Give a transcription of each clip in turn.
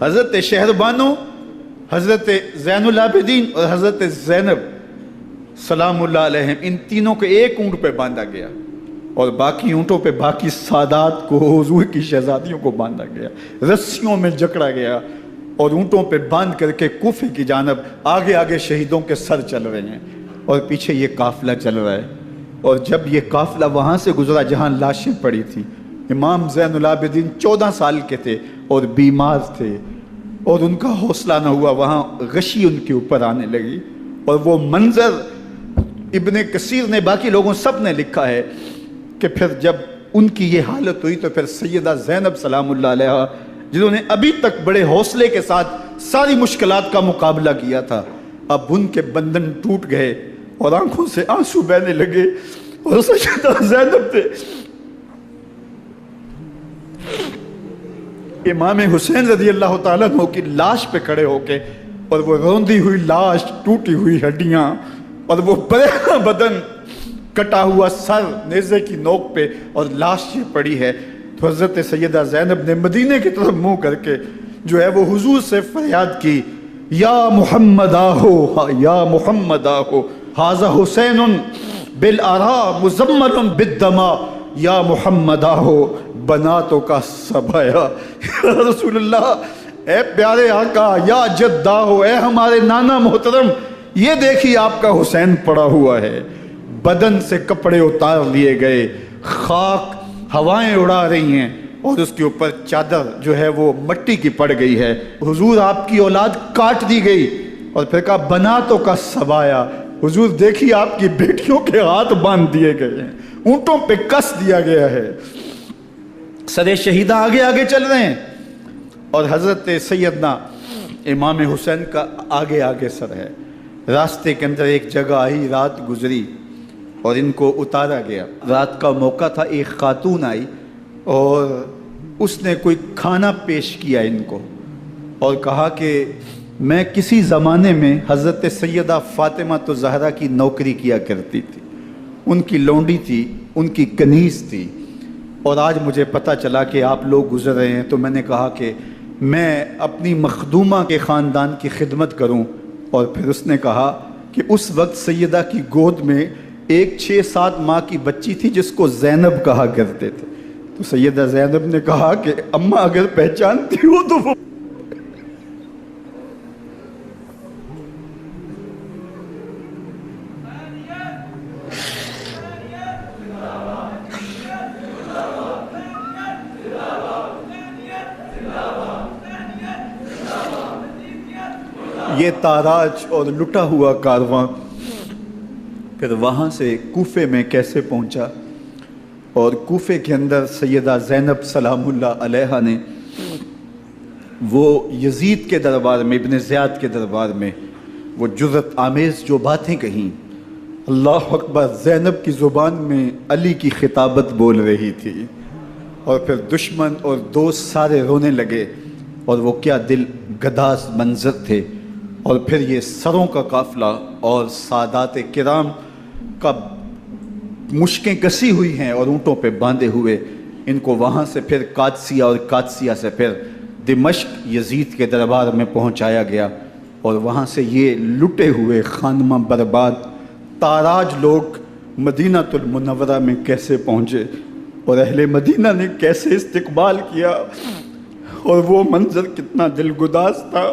حضرت شہربانو، حضرت زین العابدین اور حضرت زینب سلام اللہ علیہم، ان تینوں کو ایک اونٹ پہ باندھا گیا اور باقی اونٹوں پہ باقی سادات کو، حضور کی شہزادیوں کو باندھا گیا، رسیوں میں جکڑا گیا اور اونٹوں پہ باندھ کر کے کوفے کی جانب آگے آگے شہیدوں کے سر چل رہے ہیں اور پیچھے یہ قافلہ چل رہا ہے۔ اور جب یہ قافلہ وہاں سے گزرا جہاں لاشیں پڑی تھیں، امام زین العابدین 14 سال کے تھے اور بیمار تھے اور ان کا حوصلہ نہ ہوا، وہاں غشی ان کے اوپر آنے لگی اور وہ منظر ابن کثیر نے، باقی لوگوں سب نے لکھا ہے کہ پھر جب ان کی یہ حالت ہوئی تو پھر سیدہ زینب سلام اللہ علیہا، جنہوں نے ابھی تک بڑے حوصلے کے ساتھ ساری مشکلات کا مقابلہ کیا تھا، اب ان کے بندھن ٹوٹ گئے اور آنکھوں سے آنسو بہنے لگے اور سیدہ زینب تھے امام حسین رضی اللہ تعالیٰ عنہ کی لاش پہ کھڑے ہو کے، اور وہ روندی ہوئی لاش، ٹوٹی ہوئی ہڈیاں اور وہ پریشاں بدن، کٹا ہوا سر نیزے کی نوک پہ اور لاش یہ پڑی ہے، تو حضرت سیدہ زینب نے مدینے کی طرف منہ کر کے جو ہے وہ حضور سے فریاد کی، یا محمد آہو، یا محمد آہو، ھذا حسین بالآراء مزمل بالدماء، یا محمد آہو بناتوں کا سبایا، یا رسول اللہ، اے پیارے آقا، یا جد آہو، اے ہمارے نانا محترم، یہ دیکھیے آپ کا حسین پڑا ہوا ہے، بدن سے کپڑے اتار لیے گئے، خاک ہوائیں اڑا رہی ہیں اور اس کے اوپر چادر جو ہے وہ مٹی کی پڑ گئی ہے، حضور آپ کی اولاد کاٹ دی گئی، اور پھر کہا بناتوں کا سبایا، حضور دیکھیے آپ کی بیٹیوں کے ہاتھ باندھ دیے گئے ہیں، اونٹوں پہ کس دیا گیا ہے، سر شہیدہ آگے آگے چل رہے ہیں اور حضرت سیدنا امام حسین کا آگے آگے سر ہے۔ راستے کے اندر ایک جگہ آئی، رات گزری اور ان کو اتارا گیا، رات کا موقع تھا، ایک خاتون آئی اور اس نے کوئی کھانا پیش کیا ان کو اور کہا کہ میں کسی زمانے میں حضرت سیدہ فاطمہ الزہرا کی نوکری کیا کرتی تھی، ان کی لونڈی تھی، ان کی کنیز تھی، اور آج مجھے پتہ چلا کہ آپ لوگ گزر رہے ہیں، تو میں نے کہا کہ میں اپنی مخدومہ کے خاندان کی خدمت کروں، اور پھر اس نے کہا کہ اس وقت سیدہ کی گود میں ایک 6-7 ماہ کی بچی تھی جس کو زینب کہا کرتے تھے، تو سیدہ زینب نے کہا کہ اماں اگر پہچانتی ہو تو وہ یہ تاراج اور لٹا ہوا کارواں پھر وہاں سے کوفے میں کیسے پہنچا، اور کوفے کے اندر سیدہ زینب سلام اللہ علیہا نے وہ یزید کے دربار میں، ابن زیاد کے دربار میں وہ جرأت آمیز جو باتیں کہیں، اللہ اکبر، زینب کی زبان میں علی کی خطابت بول رہی تھی، اور پھر دشمن اور دوست سارے رونے لگے، اور وہ کیا دل گداز منظر تھے، اور پھر یہ سروں کا قافلہ اور سادات کرام کا مشکیں کسی ہوئی ہیں اور اونٹوں پہ باندھے ہوئے، ان کو وہاں سے پھر قادسیہ اور قادسیہ سے پھر دمشق یزید کے دربار میں پہنچایا گیا، اور وہاں سے یہ لٹے ہوئے خانمہ برباد تاراج لوگ مدینہ المنورہ میں کیسے پہنچے، اور اہل مدینہ نے کیسے استقبال کیا، اور وہ منظر کتنا دلگداز تھا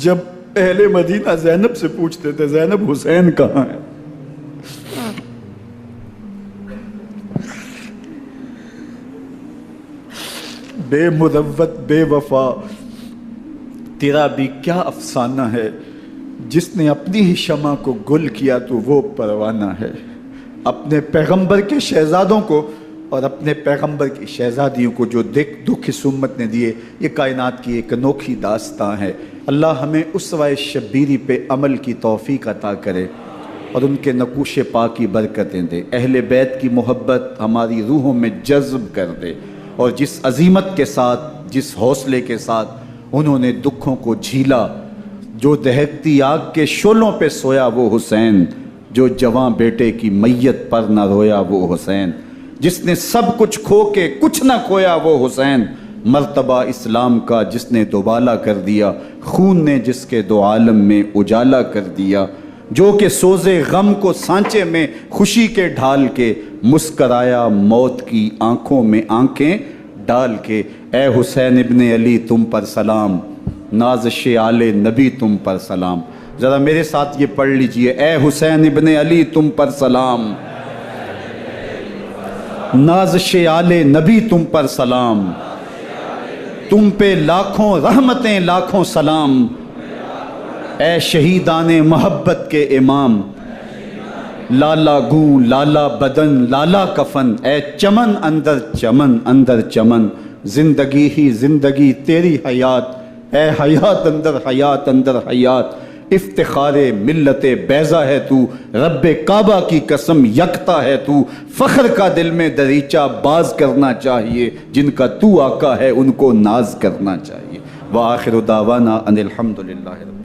جب اہل مدینہ زینب سے پوچھتے تھے زینب حسین کہاں ہے، بے مروت بے وفا تیرا بھی کیا افسانہ ہے، جس نے اپنی ہی شمع کو گل کیا تو وہ پروانہ ہے، اپنے پیغمبر کے شہزادوں کو اور اپنے پیغمبر کی شہزادیوں کو جو دکھ اس امت نے دیے، یہ کائنات کی ایک انوکھی داستان ہے۔ اللہ ہمیں اسوہ شبیری پہ عمل کی توفیق عطا کرے اور ان کے نقوش پاک کی برکتیں دے، اہل بیت کی محبت ہماری روحوں میں جذب کر دے، اور جس عظیمت کے ساتھ، جس حوصلے کے ساتھ انہوں نے دکھوں کو جھیلا، جو دہکتی آگ کے شعلوں پہ سویا وہ حسین، جو جواں بیٹے کی میت پر نہ رویا وہ حسین، جس نے سب کچھ کھو کے کچھ نہ کھویا وہ حسین، مرتبہ اسلام کا جس نے دوبالا کر دیا، خون نے جس کے دو عالم میں اجالا کر دیا، جو کہ سوزے غم کو سانچے میں خوشی کے ڈھال کے مسکرایا موت کی آنکھوں میں آنکھیں ڈال کے۔ اے حسین ابن علی تم پر سلام، نازش آل نبی تم پر سلام۔ ذرا میرے ساتھ یہ پڑھ لیجئے، اے حسین ابن علی تم پر سلام، نازش آل نبی تم پر سلام، تم پہ لاکھوں رحمتیں لاکھوں سلام، اے شہیدان محبت کے امام، لالا گوں لالا بدن لالا کفن، اے چمن اندر چمن، زندگی ہی زندگی تیری حیات، اے حیات اندر حیات، افتخار ملت بیضا ہے تو، رب کعبہ کی قسم یکتا ہے تو، فخر کا دل میں دریچہ باز کرنا چاہیے، جن کا تو آقا ہے ان کو ناز کرنا چاہیے۔ وآخر دعوانا ان الحمدللہ رب